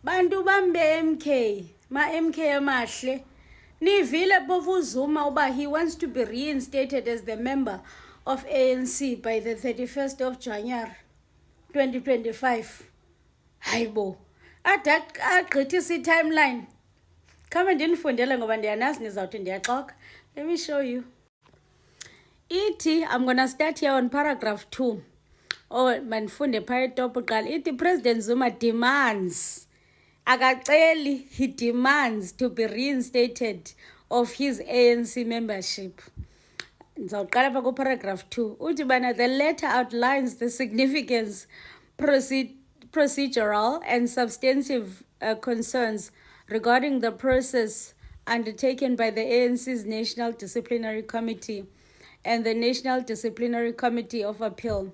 Bantu bambe MK, ma MK amahle. Nivile bofu Zuma uba he wants to be reinstated as the member of ANC by the 31st of January 2025. Hayibo. Agqithisa timeline. Come ndinifundele ngoba ndiyanazi nizawuthi ndiyaxoka. Let me show you. I'm going to start here on paragraph 2. Oh, manifunde phaya top uqala. President Zuma demands. Akaceli, he demands to be reinstated of his ANC membership. Ndizawuqala pha paragraph 2. The letter outlines the significance, procedural and substantive concerns regarding the process undertaken by the ANC's National Disciplinary Committee and the National Disciplinary Committee of Appeal.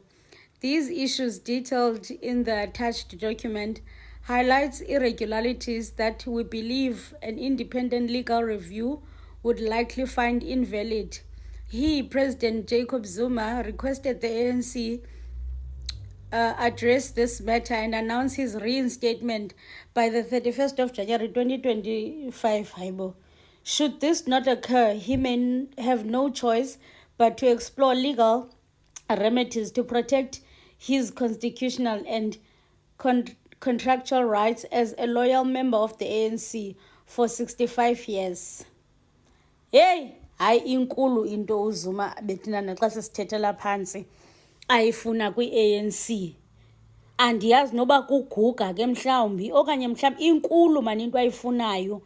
These issues detailed in the attached document highlights irregularities that we believe an independent legal review would likely find invalid. President Jacob Zuma, requested the ANC address this matter and announce his reinstatement by the 31st of January 2025. Should this not occur, he may have no choice but to explore legal remedies to protect his constitutional and contractual rights as a loyal member of the ANC for 65 years. Hey, hayi inkulu into uZuma bethina naxa sisithethela phansi ayifuna kwi-ANC. Andiyazi noba kuguga ke mhlawumbi okanye mhlawumbi inkulu mani into ayifunayo.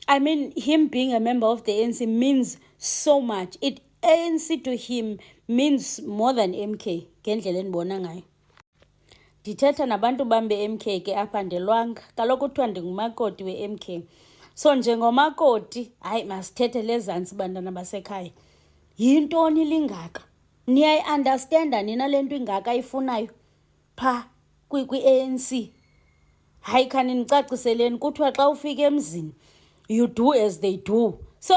I mean, him being a member of the ANC means so much. ANC to him means more than MK, ngendlela endibona ngayo. Ndithetha nabantu bambe MK ke apha ndelwanga. Kaloku kuthiwa ndingumakoti we-MK. So njengomakoti, hayi masithethe lezantsi bantwana basekhaya. Yintoni lingaka? Niyayi-understanda nina le nto ingaka ifunayo pha kwi-ANC? Hayi khani nicaciseleni, kuthiwa xa ufika emzini, you do as they do. So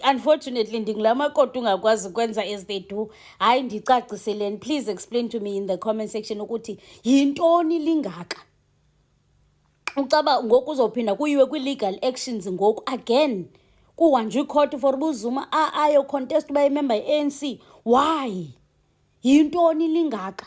unfortunately ndingula makoti ungakwazi ukwenza as they do. Hayi ndicaciseleni, please explain to me in the comment section ukuthi yintoni lingaka. Ucaba ngoku uzophinda kuyiwe kwi-legal actions ngoku again. Kuhanjwe icourt for uZuma ayo contest uba imember ye-ANC. Why? Yintoni lingaka?